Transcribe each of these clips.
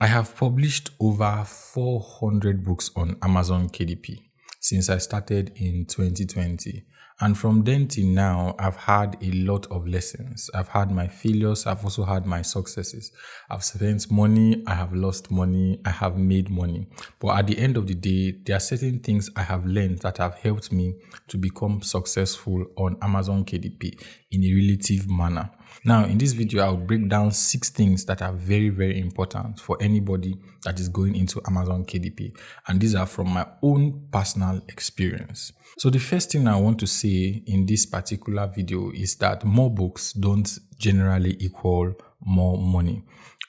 I have published over 400 books on Amazon KDP since I started in 2020. And from then till now, I've had a lot of lessons. I've had my failures. I've also had my successes. I've spent money. I have lost money. I have made money. But at the end of the day, there are certain things I have learned that have helped me to become successful on Amazon KDP in a relative manner. Now, in this video, I'll break down 6 things that are very, very important for anybody that is going into Amazon KDP. And these are from my own personal experience. So the first thing I want to say in this particular video is that more books don't generally equal more money.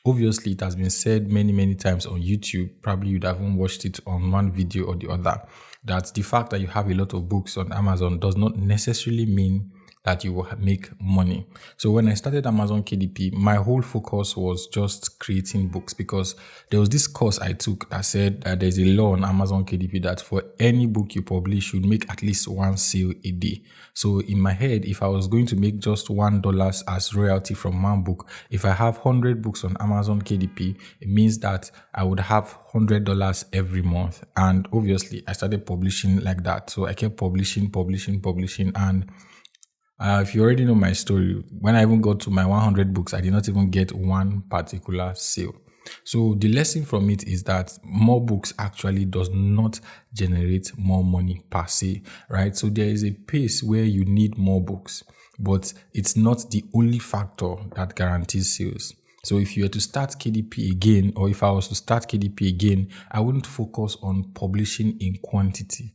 Obviously, it has been said many, many times on YouTube. Probably you'd haven't watched it on one video or the other, that the fact that you have a lot of books on Amazon does not necessarily mean that you will make money. So when I started Amazon KDP, my whole focus was just creating books, because there was this course I took that said that there's a law on Amazon KDP that for any book you publish, you'd make at least 1 sale a day. So in my head, if I was going to make just $1 as royalty from one book, if I have 100 books on Amazon KDP, it means that I would have $100 every month. And obviously I started publishing like that. So I kept publishing, and if you already know my story, when I even got to my 100 books, I did not even get one particular sale. So the lesson from it is that more books actually does not generate more money per se, right? So there is a pace where you need more books, but it's not the only factor that guarantees sales. So if you were to start KDP again, or if I was to start KDP again, I wouldn't focus on publishing in quantity.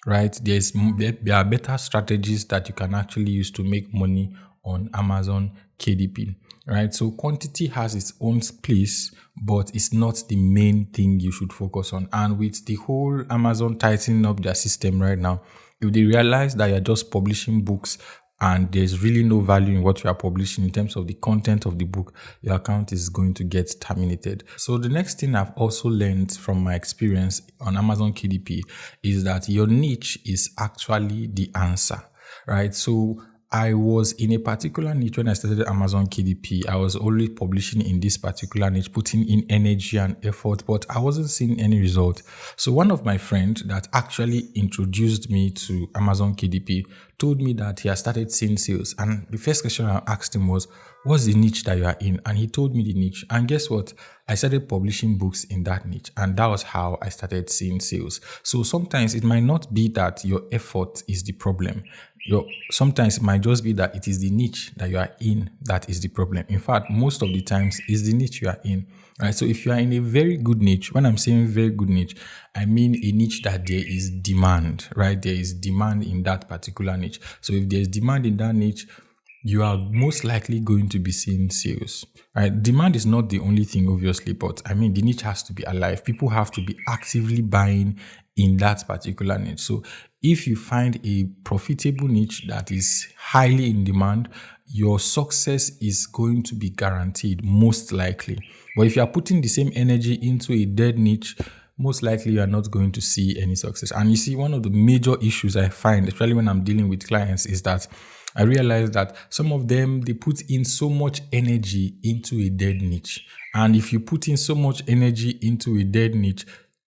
Right? There are better strategies that you can actually use to make money on Amazon KDP. Right? So quantity has its own place, but it's not the main thing you should focus on. And with the whole Amazon tightening up their system right now, if they realize that you're just publishing books and there's really no value in what you are publishing in terms of the content of the book, your account is going to get terminated. So the next thing I've also learned from my experience on Amazon KDP is that your niche is actually the answer, right? So I was in a particular niche when I started Amazon KDP. I was already publishing in this particular niche, putting in energy and effort, but I wasn't seeing any result. So one of my friends that actually introduced me to Amazon KDP told me that he had started seeing sales. And the first question I asked him was, what's the niche that you are in? And he told me the niche. And guess what? I started publishing books in that niche. And that was how I started seeing sales. So sometimes it might not be that your effort is the problem. Sometimes it might just be that it is the niche that you are in that is the problem. In fact, most of the times it's the niche you are in. Right? So if you are in a very good niche, when I'm saying very good niche, I mean a niche that there is demand, right? There is demand in that particular niche. So if there's demand in that niche, you are most likely going to be seeing sales, right? Demand is not the only thing, obviously, but I mean, the niche has to be alive. People have to be actively buying in that particular niche. So if you find a profitable niche that is highly in demand, your success is going to be guaranteed, most likely. But if you are putting the same energy into a dead niche, most likely you are not going to see any success. And you see, one of the major issues I find, especially when I'm dealing with clients, is that I realize that some of them, they put in so much energy into a dead niche. And if you put in so much energy into a dead niche,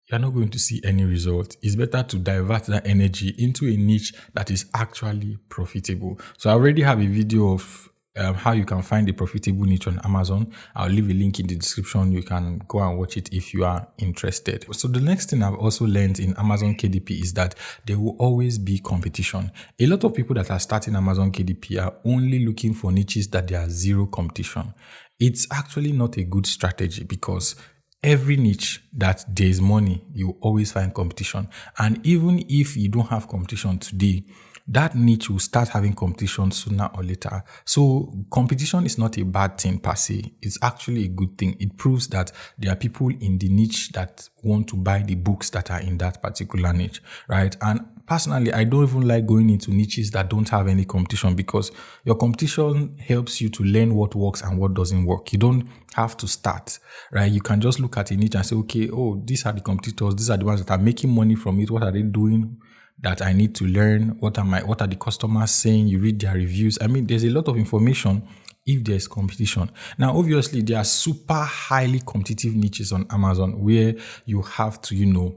you're not going to see any result. It's better to divert that energy into a niche that is actually profitable. So I already have a video of how you can find a profitable niche on Amazon. I'll leave a link in the description. You can go and watch it if you are interested. So the next thing I've also learned in Amazon KDP is that there will always be competition. A lot of people that are starting Amazon KDP are only looking for niches that there are zero competition. It's actually not a good strategy, because every niche that there is money, you always find competition. And even if you don't have competition today, that niche will start having competition sooner or later. So competition is not a bad thing per se. It's actually a good thing. It proves that there are people in the niche that want to buy the books that are in that particular niche, right? And personally, I don't even like going into niches that don't have any competition, because your competition helps you to learn what works and what doesn't work. You don't have to start, right? You can just look at a niche and say, okay, oh, these are the competitors. These are the ones that are making money from it. What are they doing that I need to learn? What are the customers saying? You read their reviews. I mean, there's a lot of information if there's competition. Now, obviously, there are super highly competitive niches on Amazon where you have to,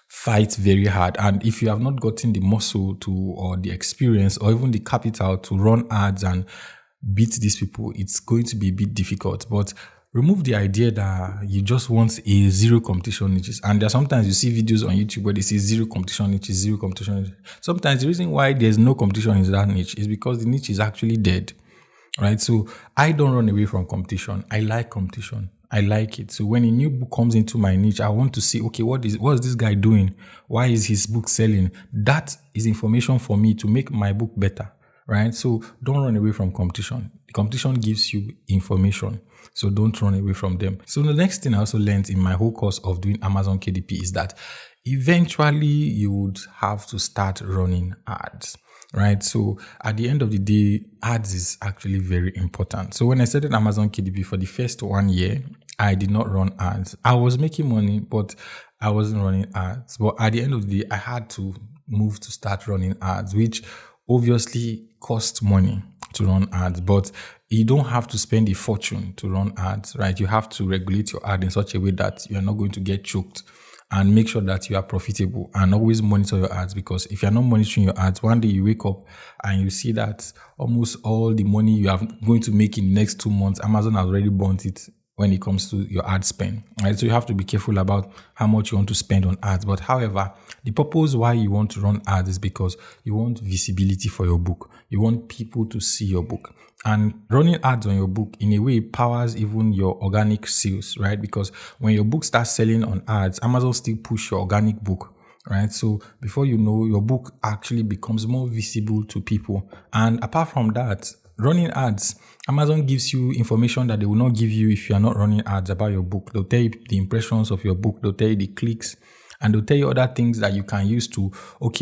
fight very hard. And if you have not gotten the muscle to, or the experience, or even the capital to run ads and beat these people, it's going to be a bit difficult. But remove the idea that you just want a zero competition niches. And there are sometimes you see videos on YouTube where they say zero competition niches, zero competition niches. Sometimes the reason why there's no competition in that niche is because the niche is actually dead. Right? So I don't run away from competition. I like competition. I like it. So when a new book comes into my niche, I want to see, okay, what is this guy doing? Why is his book selling? That is information for me to make my book better. Right? So don't run away from competition. The competition gives you information. So don't run away from them. So the next thing I also learned in my whole course of doing Amazon KDP is that eventually you would have to start running ads. Right. So at the end of the day, ads is actually very important. So when I started Amazon KDP for the first 1 year, I did not run ads. I was making money, but I wasn't running ads. But at the end of the day, I had to move to start running ads, which obviously cost money to run ads, but you don't have to spend a fortune to run ads, right? You have to regulate your ad in such a way that you're not going to get choked, and make sure that you are profitable, and always monitor your ads, because if you're not monitoring your ads, one day you wake up and you see that almost all the money you are going to make in the next 2 months, Amazon has already burnt it when it comes to your ad spend, right? So you have to be careful about how much you want to spend on ads. But however, the purpose why you want to run ads is because you want visibility for your book. You want people to see your book. And running ads on your book in a way powers even your organic sales, right? Because when your book starts selling on ads, Amazon still push your organic book, right? So before you know, your book actually becomes more visible to people. And apart from that, running ads, Amazon gives you information that they will not give you if you are not running ads about your book. They'll tell you the impressions of your book, they'll tell you the clicks, and they'll tell you other things that you can use to,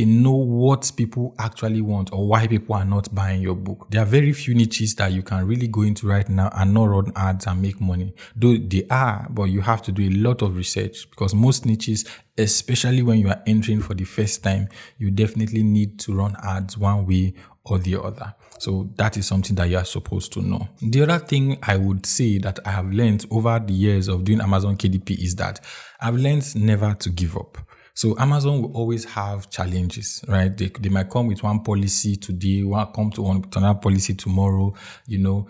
know what people actually want or why people are not buying your book. There are very few niches that you can really go into right now and not run ads and make money. Though they are, but you have to do a lot of research, because most niches, especially when you are entering for the first time, you definitely need to run ads one way or the other. So that is something that you are supposed to know. The other thing I would say that I have learned over the years of doing Amazon KDP is that I've learned never to give up. So Amazon will always have challenges, right? They might come with one policy today, come to another policy tomorrow.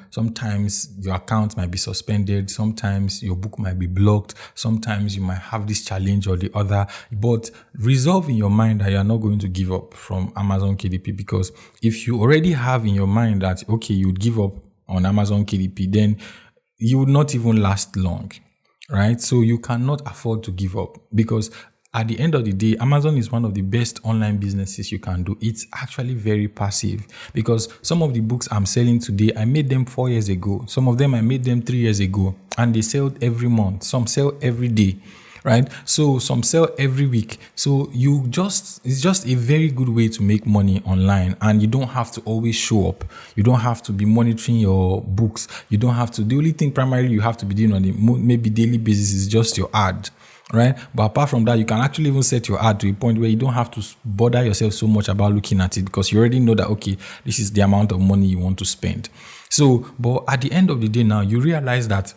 Sometimes your account might be suspended. Sometimes your book might be blocked. Sometimes you might have this challenge or the other. But resolve in your mind that you are not going to give up from Amazon KDP, because if you already have in your mind that, okay, you would give up on Amazon KDP, then you would not even last long, right? So you cannot afford to give up, because at the end of the day, Amazon is one of the best online businesses you can do. It's actually very passive, because some of the books I'm selling today, I made them 4 years ago. Some of them I made them 3 years ago, and they sell every month. Some sell every day, right? So some sell every week. So it's just a very good way to make money online, and you don't have to always show up. You don't have to be monitoring your books. You don't have to. The only thing primarily you have to be doing on a maybe daily basis is just your ad. Right? But apart from that, you can actually even set your ad to a point where you don't have to bother yourself so much about looking at it, because you already know that, okay, this is the amount of money you want to spend. So, but at the end of the day now, you realize that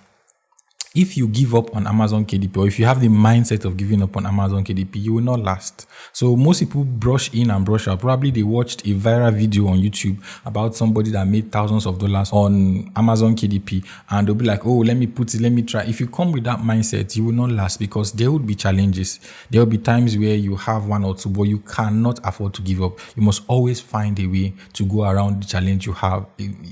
if you give up on Amazon KDP, or if you have the mindset of giving up on Amazon KDP, you will not last. So most people brush in and brush out. Probably they watched a viral video on YouTube about somebody that made thousands of dollars on Amazon KDP, and they'll be like, oh, let me try. If you come with that mindset, you will not last, because there will be challenges. There will be times where you have one or two, but you cannot afford to give up. You must always find a way to go around the challenge you have.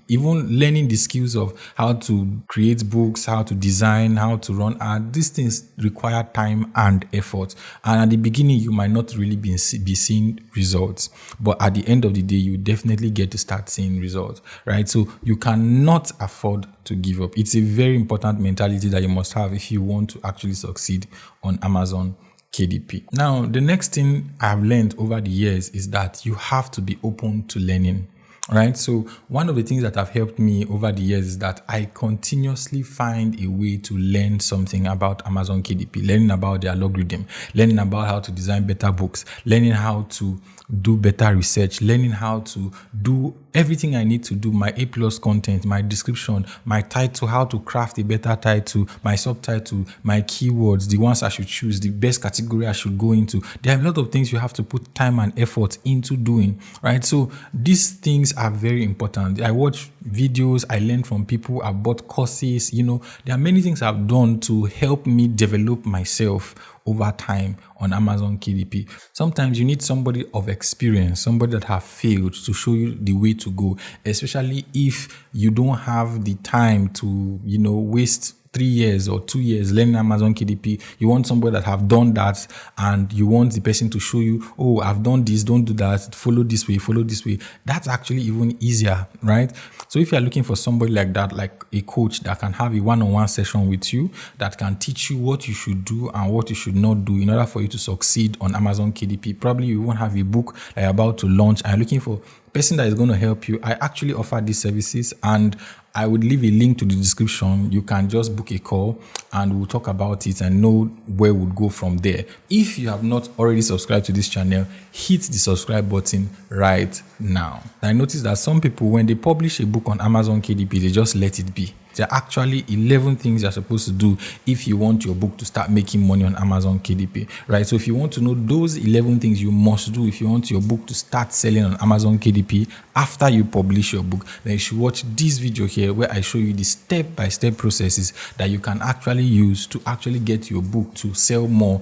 Even learning the skills of how to create books, how to design, how to run ads, these things require time and effort. And at the beginning, you might not really be seeing results, but at the end of the day, you definitely get to start seeing results, right? So you cannot afford to give up. It's a very important mentality that you must have if you want to actually succeed on Amazon KDP. Now, the next thing I've learned over the years is that you have to be open to learning. Right. So one of the things that have helped me over the years is that I continuously find a way to learn something about Amazon KDP, learning about their algorithm, learning about how to design better books, learning how to do better research, learning how to do everything I need to do, my A plus content, my description, my title, how to craft a better title, my subtitle, my keywords, the ones I should choose, the best category I should go into. There are a lot of things you have to put time and effort into doing, right? So these things are very important. I watch videos, I learn from people, I bought courses, there are many things I've done to help me develop myself over time on Amazon KDP. Sometimes you need somebody of experience, somebody that have failed to show you the way to go, especially if you don't have the time to, waste 3 years or 2 years learning Amazon KDP. You want somebody that have done that, and you want the person to show you, oh, I've done this, don't do that, follow this way, follow this way. That's actually even easier, right? So if you're looking for somebody like that, like a coach that can have a one-on-one session with you, that can teach you what you should do and what you should not do in order for you to succeed on Amazon KDP. Probably you won't have a book that you're about to launch and you're looking for a person that is going to help you. I actually offer these services, and I would leave a link to the description. You can just book a call and we'll talk about it and know where we'll go from there. If you have not already subscribed to this channel, hit the subscribe button right now. I noticed that some people, when they publish a book on Amazon KDP, they just let it be. There are actually 11 things you're supposed to do if you want your book to start making money on Amazon KDP, right? So if you want to know those 11 things you must do if you want your book to start selling on Amazon KDP after you publish your book, then you should watch this video here where I show you the step-by-step processes that you can actually use to actually get your book to sell more